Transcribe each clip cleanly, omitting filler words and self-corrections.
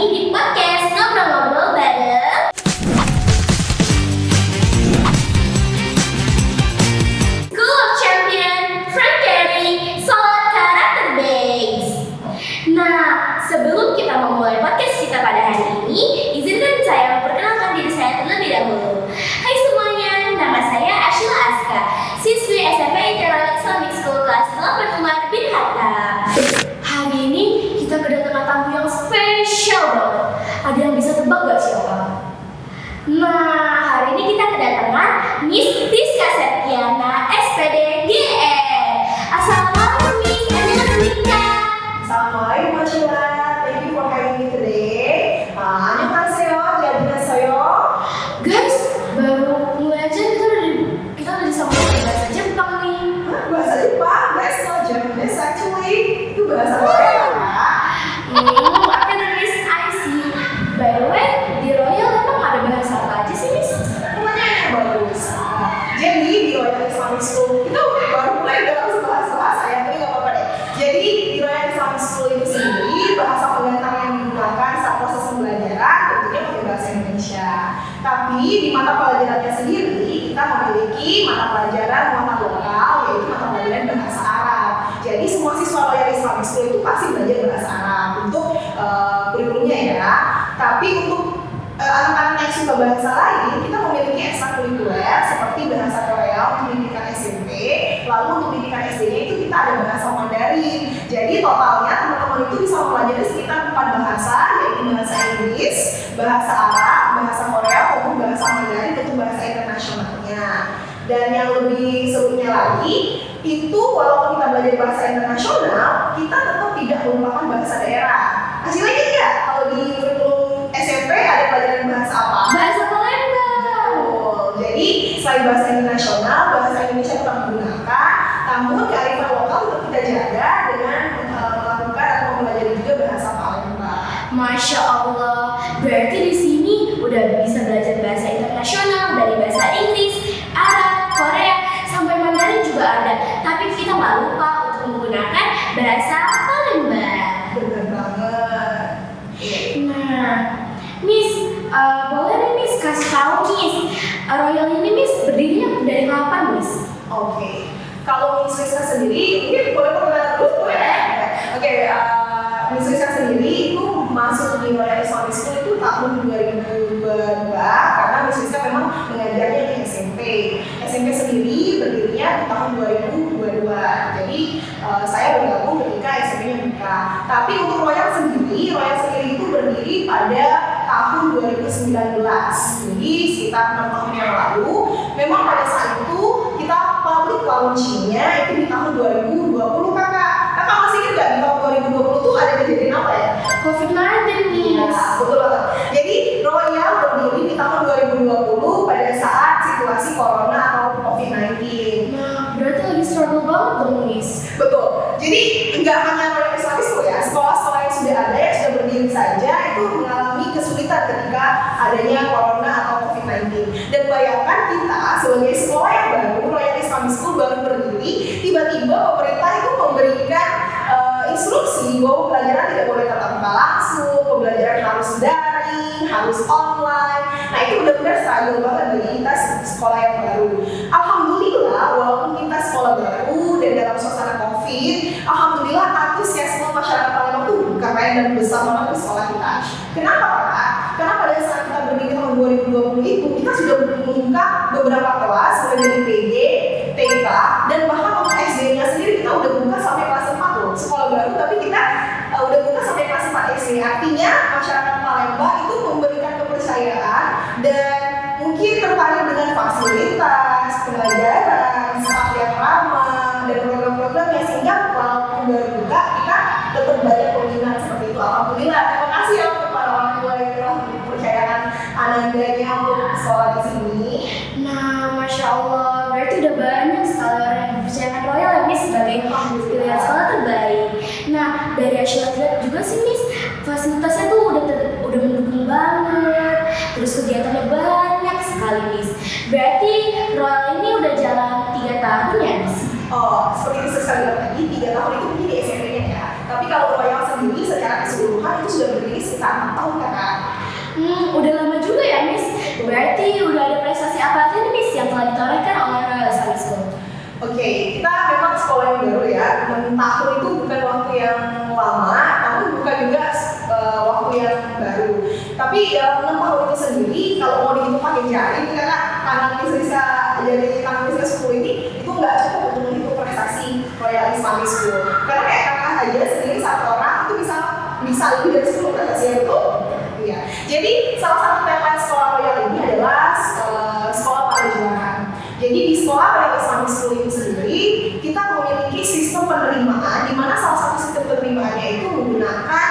lagi di podcast Ngobrol-Ngobrol bareng School of Champion, Frank Carey, Solid Character Base. Nah, sebelum kita memulai podcast kita pada hari ini, izinkan saya memperkenalkan diri saya terlebih dahulu. Hai semuanya, nama saya Ashila Aska, siswi SMP Internal Islamic School kelas 8 Umar bin Khattab. Hari ini kita kedatangan tamu yang spesial banget. Ada yang bisa tebak gak siapa? Nah, hari ini kita kedatangan Miss Rizka Septiana, SPD GR. Assalamualaikum Miss, Rizka. Assalamualaikum Ashila, thank you for having me today. 안녕하세요, 안녕하세요. Guys, baru mulai aja kita udah disambut pakai bahasa Jepang nih. Bahasa Jepang, that's not Japanese actually. Itu bahasa Korea. Apa nih Miss IC? By the way, di Royal emang ada bahasa apa aja sih Miss? Pertanyaannya bagus. Jadi di Royal Islamic School itu baru mulai dalam bahasa ya, tapi nggak apa-apa deh. Jadi di Royal Islamic School itu sendiri bahasa pengantar yang digunakan saat proses pembelajaran tentunya pakai bahasa Indonesia. Tapi di mata pelajarannya sendiri kita memiliki mata pelajaran muatan lokal, yaitu mata pelajaran bahasa Arab. Jadi semua siswa Royal Islamic School itu pasti belajar bahasa Arab untuk kurikulumnya ya. Tapi untuk anak-anak yang suka bahasa lain, kita memiliki ekstrakurikuler seperti bahasa Korea untuk pendidikan SMP, lalu untuk pendidikan SD-nya itu kita ada bahasa Mandarin. Jadi totalnya teman-teman itu bisa mempelajari sekitar 4 bahasa, yaitu bahasa Inggris, bahasa Arab, bahasa Korea, maupun bahasa Mandarin untuk bahasa internasionalnya. Dan yang lebih serunya lagi, itu walaupun kita belajar bahasa internasional, kita tetap tidak melupakan bahasa daerah. Hasilnya ini enggak? Kalau di kurikulum SMP ada pelajaran bahasa apa? Bahasa Palembang. Jadi selain bahasa internasional, bahasa Indonesia tetap digunakan, namun kearifan lokal tetap kita jaga dengan melakukan atau mempelajari juga bahasa Palembang. Masya Allah, berarti di sini udah bisa belajar bahasa internasional dari bahasa Inggris, Arab, Korea, sampai Mandarin juga ada. Tapi kita nggak lupa untuk menggunakan bahasa Palembang. Benar banget. Nah, Miss, boleh nih Miss kasih tahu Miss, Royal ini Miss berdirinya dari kapan Miss? Oke. Kalau Miss Rizka sendiri, mungkin boleh perkenalan dulu ya? Oke, Miss Rizka sendiri itu masuk di Royal Islamic School itu tahun 2022 karena Miss Rizka memang mengajarnya di SMP. SMP sendiri berdirinya di tahun 2022. Jadi saya bergabung ketika SMP-nya buka. Tapi untuk Royal sendiri itu berdiri pada tahun 2019. Jadi sekitar 6 tahun yang lalu. Memang pada saat itu kita public launching-nya itu di tahun 2020 kakak. Kakak masih ingat nggak di tahun 2020 tuh ada kejadian apa ya? COVID-19 Miss. Ya, betul banget. Jadi Royal berdiri di tahun 2020 pada saat situasi Corona atau COVID-19. Nah, berarti lagi struggle banget dong Miss. Betul. Jadi nggak hanya Royal Islamic School ya, sekolah-sekolah yang sudah ada yang sudah berdiri saja itu mengalami kesulitan ketika adanya Corona atau COVID-19. Dan bayangkan kita sebagai sekolah yang baru, Royal Islamic School baru berdiri, tiba-tiba pemerintah itu memberikan instruksi bahwa pembelajaran tidak boleh tatap muka langsung, pembelajaran harus daring, harus online. Nah itu benar-benar struggle banget bagi kita sekolah yang baru. Alhamdulillah, walaupun kita sekolah baru dan dalam suasana COVID, alhamdulillah antusiasme masyarakat Palembang tuh keren dan besar banget di sekolah kita. Kenapa Pak? Karena pada saat kita berdiri tahun 2020 itu, kita sudah membuka beberapa kelas mulai dari PG, TK, dan bahkan untuk SD-nya sendiri kita udah buka sampai kelas 4 loh. Sekolah baru tapi kita udah buka sampai kelas 4 SD. Artinya masyarakat Palembang itu memberikan kepercayaan dan mungkin tertarik dengan fasilitas, pelajaran, staff yang ramah, dan program-programnya sehingga walaupun baru buka kita tetap banyak peminat seperti itu. Alhamdulillah. Terima kasih ya untuk para orang tua yang telah mempercayakan anandanya untuk sekolah di sini. Nah, Masya Allah, berarti udah banyak sekali orang yang mempercayakan Royal ya Miss sebagai pilihan sekolah terbaik. Nah, dari Ashila lihat juga sih Miss, fasilitasnya tuh udah mendukung banget. Terus kegiatannya banyak sekali Miss. Berarti Royal ini udah jalan 3 tahun ya Miss? Oh, seperti itu sekali lagi 3 tahun itu mungkin di SMP-nya ya. Tapi kalau Royal sendiri secara keseluruhan itu sudah berdiri sekitar 4 tahun kakak. Udah lama juga ya Miss. Berarti udah ada prestasi apa aja nih Miss yang telah ditorehkan oleh Royal Islamic School? Oke, kita memang sekolah yang baru ya. 6 tahun itu bukan waktu yang lama, namun bukan juga waktu yang baru. Tapi dalam 6 tahun itu sendiri, kalau mau dihitung pakai jari, karena tangan Miss Rizka jadi tangan Miss Rizka 10 ini itu nggak cukup untuk menghitung prestasi Royal Islamic School. Karena kayak kakak aja sendiri satu orang itu bisa lebih dari 10 prestasi yang itu. Iya. Jadi salah satu tagline sekolah Royal ini adalah sekolah para juara. Jadi di sekolah Royal Islamic School itu sendiri kita memiliki sistem penerimaan di mana salah satu sistem penerimaannya itu menggunakan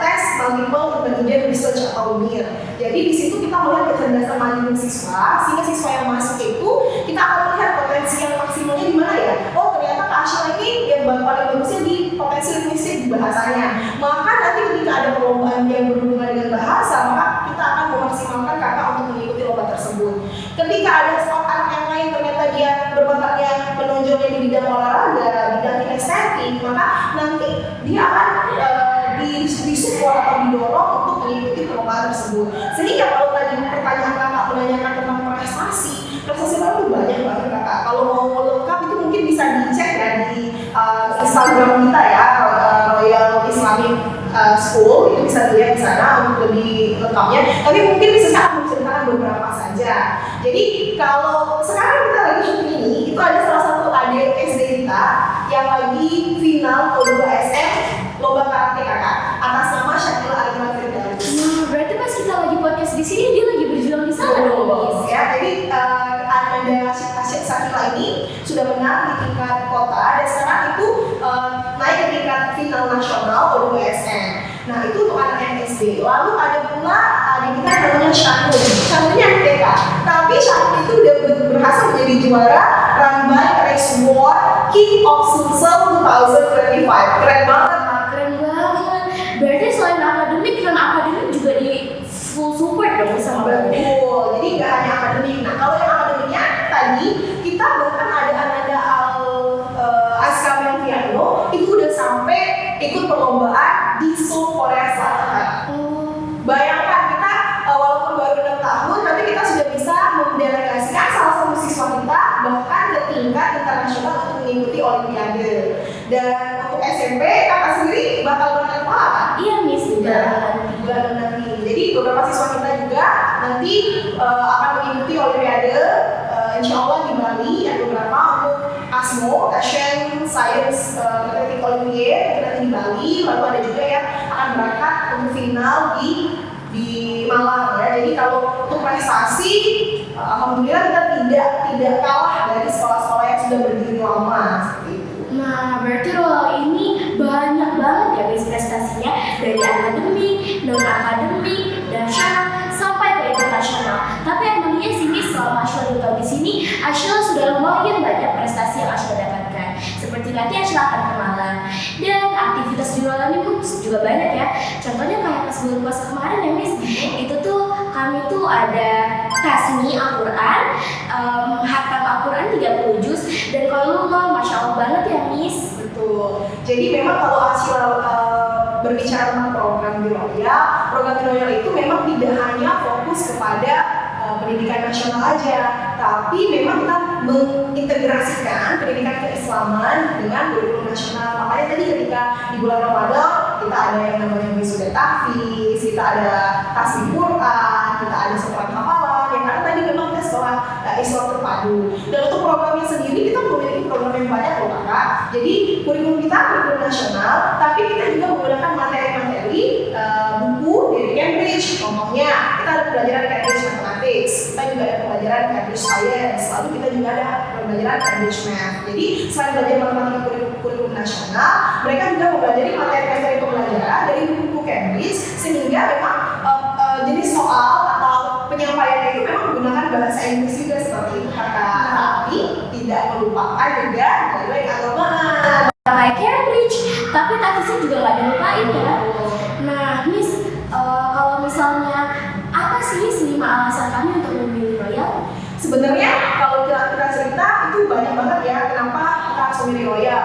tes multiple intelligence research atau MIR. Jadi di situ kita melihat kecerdasan mandiri siswa, sehingga siswa yang masuk itu kita akan melihat potensi yang maksimalnya di mana ya. Oh ternyata Kak Ashila ini yang paling bagusnya di potensi linguistik bahasanya. Maka nanti ketika ada perlombaan yang berhubungan dengan bahasa, maka kita akan memaksimalkan kakak untuk mengikuti lomba tersebut. Ketika ada anak yang lain ternyata dia berbakatnya menonjolnya di bidang olahraga, bidang kinestetik, maka nanti dia akan disupport atau didorong untuk mengikuti perlombaan tersebut. Sehingga kalau tadi pertanyaan kakak menanyakan tentang prestasi baru banyak banget kakak. Kalau mau lengkap itu mungkin bisa dicek ya di Instagram kita ya, Royal Islamic School, itu bisa dilihat di sana untuk lebih lengkapnya. Tapi mungkin bisa saya menceritakan beberapa saja. Jadi kalau sekarang kita lagi syuting ini, itu ada salah satu adik SD kita yang lagi final K2 SM lomba karate kakak atas nama Syakila Arifina Firdaus. Berarti pas kita lagi podcast di sini dia lagi berjuang di sana dong Miss. Ya, jadi Ananda Syakila ini sudah menang di tingkat kota dan sekarang itu naik ke tingkat final nasional K2 SM. Nah itu untuk anak SD. Lalu ada pula adik kita namanya Shanun. Shanunnya TK. Tapi Shanun itu udah berhasil menjadi juara Run by Race War King of Sulsel 2025. Keren banget. Berarti selain akademik, kan akademik juga di full support dong sama betul. Jadi nggak hanya akademik. Nah kalau yang akademiknya tadi kita bahkan ada Ananda Aska Melviano itu udah sampai ikut perlombaan di Seoul Korea Selatan. Bayangkan kita walaupun baru 6 tahun, tapi kita sudah bisa mendelegasikan salah satu siswa kita bahkan ke tingkat internasional untuk mengikuti Olimpiade. Dan untuk SMP kakak sendiri bakal berangkat apa? Iya Miss juga. Bulan nanti. Jadi beberapa siswa kita juga nanti akan mengikuti Olimpiade. Insya Allah di Bali ada beberapa untuk ASMO, Asian Science Athletic Olympiad nanti di Bali. Lalu ada juga yang akan berangkat untuk final di Malang ya. Jadi kalau untuk prestasi, alhamdulillah kita tidak kalah dari sekolah-sekolah yang sudah berdiri lama seperti itu. Nah, berarti Royal ini banyak banget ya Miss prestasinya, dari akademik, non akademik, nasional sampai ke internasional. Tapi emangnya sih Miss selama Ashila 2 tahun di sini, Ashila sudah lumayan banyak prestasi yang Ashila dapatkan. Seperti nanti Ashila akan ke Malang. Dan aktivitas di Royal ini pun juga banyak ya. Contohnya kayak pas bulan puasa kemarin ya Miss, itu tuh kami tuh ada tasmi Al-Quran, hatam Al-Quran 30 juz, dan kalau lu Masya Allah banget ya Miss. Betul. Jadi memang kalau Ashila berbicara tentang program di Royal itu memang tidak hanya fokus kepada pendidikan nasional aja, tapi memang kita mengintegrasikan pendidikan keislaman dengan kurikulum nasional. Makanya tadi ketika di bulan Ramadan kita ada yang namanya wisuda tahfiz, kita ada tasbih Quran, kita ada sholat hafalan. Yang karena tadi memang kita sekolah Islam terpadu. Dan untuk programnya sendiri kita memiliki program yang banyak loh kakak. Jadi kurikulum kita kurikulum nasional, tapi kita juga menggunakan materi-materi buku dari Cambridge. Contohnya kita ada pelajaran Cambridge Mathematics, kita juga ada pelajaran Cambridge Science, lalu kita juga ada pelajaran Cambridge Math. Jadi selain belajar matematika kurikulum nasional, mereka juga mempelajari materi-materi pembelajaran dari buku Cambridge, sehingga memang jenis soal atau penyampaiannya itu memang menggunakan bahasa Inggris juga seperti itu kakak. Tapi tidak melupakan juga nilai keagamaan. Kayak Cambridge, tapi tafsirnya juga nggak dilupain ya. Nah Miss, kalau misalnya apa sih 5 alasan kami untuk memilih Royal? Sebenarnya kalau kita cerita itu banyak banget ya kenapa kita harus memilih Royal.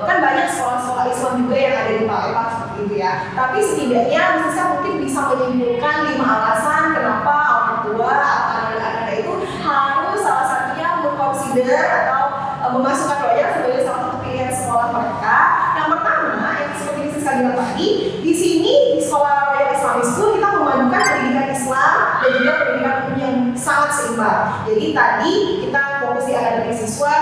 Kan banyak sekolah-sekolah sekolah Islam juga yang ada di Palembang seperti itu ya. Tapi setidaknya misalnya mungkin bisa menyimpulkan 5 alasan kenapa orang tua atau anak-anak itu harus salah satunya mengconsider atau memasukkan Royal sebagai salah satu pilihan sekolah mereka. Yang pertama, yang seperti yang saya bilang tadi, di sini di sekolah Royal Islamic School kita memadukan pendidikan Islam dan juga pendidikan umum yang sangat seimbang. Jadi tadi kita fokus di akademik siswa,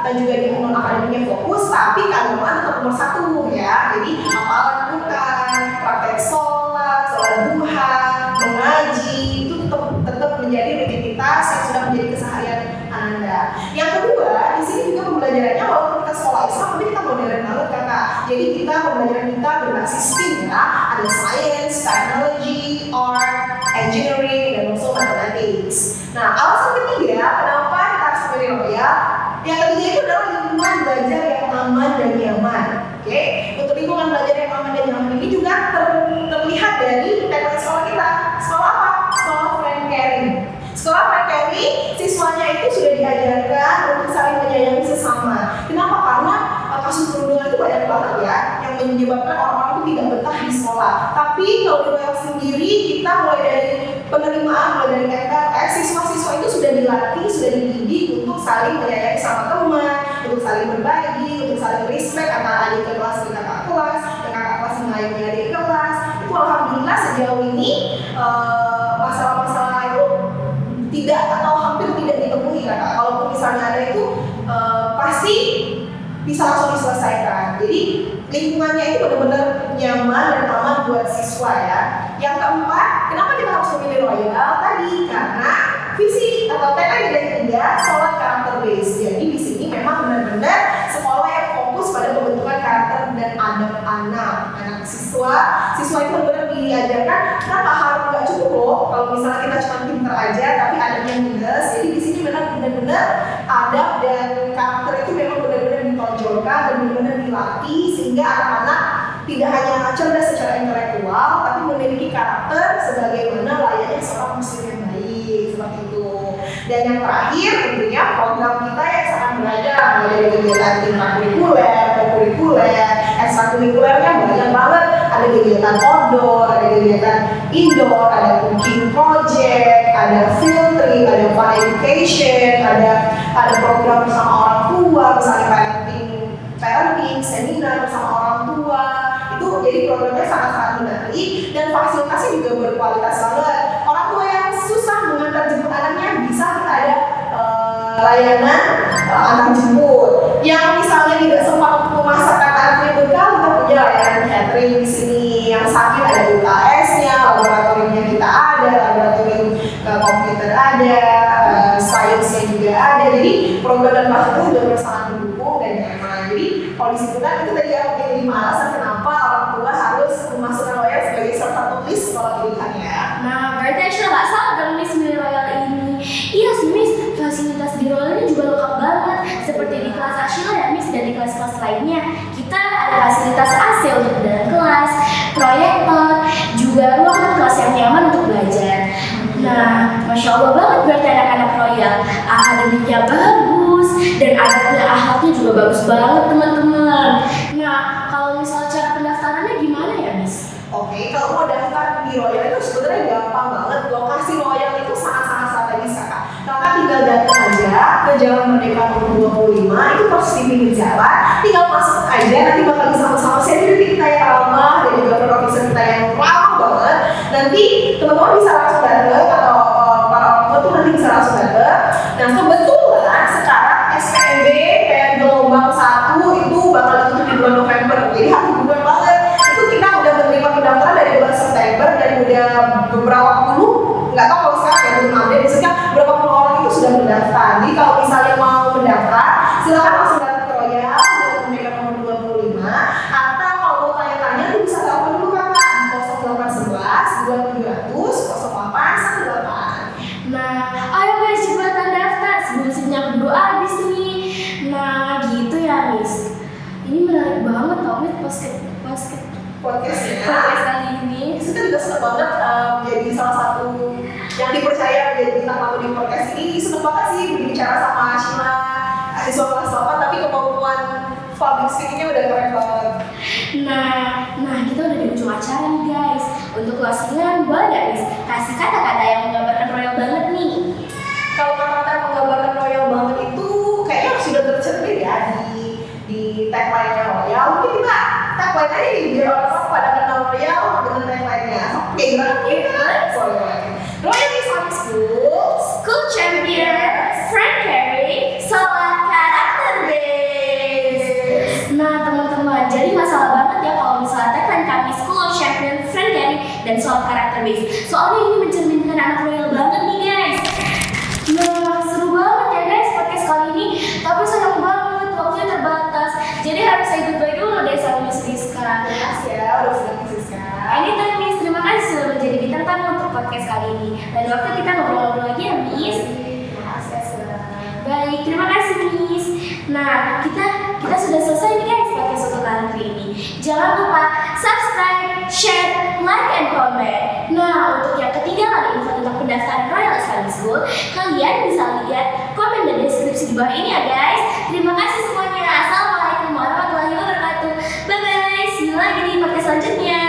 kita juga di non akademiknya fokus, tapi keagamaan tetap nomor 1 ya. Jadi hafalan Quran, praktek sholat duha, mengaji itu tetap menjadi rutinitas yang sudah menjadi keseharian Anda. Yang kedua, di sini juga pembelajarannya walaupun kita sekolah Islam, tapi kita modern banget kakak. Jadi pembelajaran kita berbasis STEM ya, ada science, technology, art, engineering, dan also mathematics. Nah, alasan ketiga kenapa kita harus memilih Royal? Yang ketiga itu adalah lingkungan belajar yang aman dan nyaman. Oke, untuk lingkungan belajar yang aman dan nyaman ini juga terlihat dari tagline sekolah kita. Sekolah apa? Sekolah friend caring. Sekolah friend caring, siswanya itu sudah diajarkan untuk saling menyayangi sesama. Kenapa? Karena kasus perundungan itu banyak banget ya, yang menyebabkan orang-orang itu tidak betah di sekolah. Tapi kalau di Royal sendiri, kita mulai dari penerimaan, mulai dari MTS, siswa-siswa itu sudah dilatih, sudah dididik untuk saling menyayangi sama teman, untuk saling berbagi, untuk saling respect antara adik kelas dan kakak kelas, dan kakak kelas mengayomi adik kelas. Itu alhamdulillah sejauh ini masalah-masalah itu tidak atau hampir tidak ditemui kakak. Kalaupun misalnya ada itu pasti bisa langsung diselesaikan. Jadi lingkungannya itu benar-benar nyaman dan aman buat siswa ya. Yang keempat, kenapa kita harus memilih Royal tadi? Karena visi atau tagline dari ketiga, sholat karakter base. Jadi di sini memang benar-benar sekolah yang fokus pada pembentukan karakter dan adab anak siswa. Siswa itu benar-benar diajarkan kita nggak cukup loh kalau misalnya kita cuma pinter aja tapi adabnya minus. Jadi di sini benar-benar adab dan karakter itu memang benar-benar ditonjolkan dan benar-benar dilatih sehingga anak-anak tidak hanya cerdas secara intelektual tapi memiliki karakter sebagaimana layaknya seorang muslim yang baik seperti itu. Dan yang terakhir tentunya program kita yang sangat beragam, mulai dari kegiatan intrakurikuler, kurikuler, ekstrakurikulernya banyak banget. Ada kegiatan outdoor, ada kegiatan indoor, ada cooking project, ada field trip, ada fun education, ada program bersama orang tua, misalnya parenting, seminar bersama orang tua. Itu jadi programnya sangat-sangat menarik dan fasilitasnya juga berkualitas banget. Orang tua yang susah mengantar jemput anaknya bisa kita ada layanan antar jemput. Yang misalnya tidak sempat untuk memasakkan anaknya bekal, kita punya layanan catering di sini. Yang sakit ada UKS-nya, laboratoriumnya kita ada, laboratorium komputer ada, sainsnya juga ada. Jadi program dan fasilitas juga sangat mendukung dan nyaman. Jadi kalau disimpulkan itu tadi ya mungkin 5 alasan kenapa orang tua harus memasukkan Royal sebagai salah satu list sekolah pilihannya. Nah, berarti Aisyah nggak salah dong Miss milih Royal ini. Iya sih Miss, fasilitas di Royal ini juga lengkap banget. Seperti di kelas Aisyah ya Miss dan di kelas-kelas lainnya. Kita ada fasilitas AC untuk dalam kelas, proyektor, juga ruangan kelas yang nyaman untuk belajar. Nah, Masya Allah banget berarti anak-anak Royal. Akademiknya bagus dan akhlaknya juga bagus banget teman-teman. Nah, kalau misalnya cara pendaftarannya gimana ya Miss? Oke, kalau mau daftar di Royal itu sebenarnya gampang banget. Lokasi Royal itu sangat-sangat strategis kakak. Kakak tinggal datang aja ke Jalan Merdeka nomor 25, itu persis di pinggir jalan. Tinggal masuk aja, nanti bakal bersama-sama security kita yang ramah dan juga profesor kita yang ramah banget. Nanti teman-teman bisa langsung datang atau para orang tua tuh nanti bisa langsung datang. Nah kebetulan sekarang SPMB kayak gelombang 1 itu bakal ditutup di bulan November. Jadi hati-hati banget. Itu kita udah menerima pendaftaran dari bulan September dan udah beberapa puluh, nggak tahu kalau sekarang ya belum update, misalnya berapa puluh orang itu sudah mendaftar. Jadi kalau misalnya mau mendaftar, silakan langsung datang ke Royal Jalan Merdeka nomor 25, atau kalau mau tanya-tanya tuh bisa telepon dulu kakak di 0811 2700 0818. Nah, ayo guys cepetan daftar sebelum sidang kedua habis nih. Nah, gitu ya Miss. Ini menarik banget tau Miss Podcastnya kali ini. Kita juga senang banget menjadi salah satu yang dipercaya menjadi bintang tamu di podcast ini. Senang banget sih berbicara sama Ashima, siswa kelas 8, tapi kemampuan public speaking-nya udah keren banget. Nah kita udah di ujung acara nih guys. Untuk closingan boleh nggak Miss kasih kata-kata yang menggambarkan royal banget nih? Kalau kata-kata yang menggambarkan royal banget itu kayaknya sudah tercermin ya di tagline-nya royal. Mungkin kita tagline aja nih biar orang pada kenal royal dengan tagline-nya. Oke, gimana? Royal Islamic School champion, friend caring, sholat karakter based. Nah teman-teman, jadi masalah banget ya kalau misalnya tagline kami School of Champion, friend caring, dan sholat karakter based. Soalnya ini mencerminkan anak royal banget nih guys. Nah seru banget ya guys podcast kali ini. Tapi sayang banget waktunya terbatas. Jadi harus saya goodbye dulu deh sama Miss Rizka. Makasih ya udah sudah Siska. Anytime Miss, terima kasih sudah menjadi bintang tamu untuk podcast kali ini. Dan waktu kita ngobrol-ngobrol lagi ya Miss. Makasih ya sudah. Baik, terima kasih Miss. Nah, kita sudah selesai nih guys podcast untuk kali ini. Jangan lupa subscribe, share, like, and comment. Nah, untuk yang ketiga kali info tentang pendaftaran Royal Islamic School, kalian bisa lihat komen dan deskripsi di bawah ini ya guys. Terima kasih semuanya. Assalamualaikum warahmatullahi wabarakatuh. Bye bye. See you lagi di podcast selanjutnya.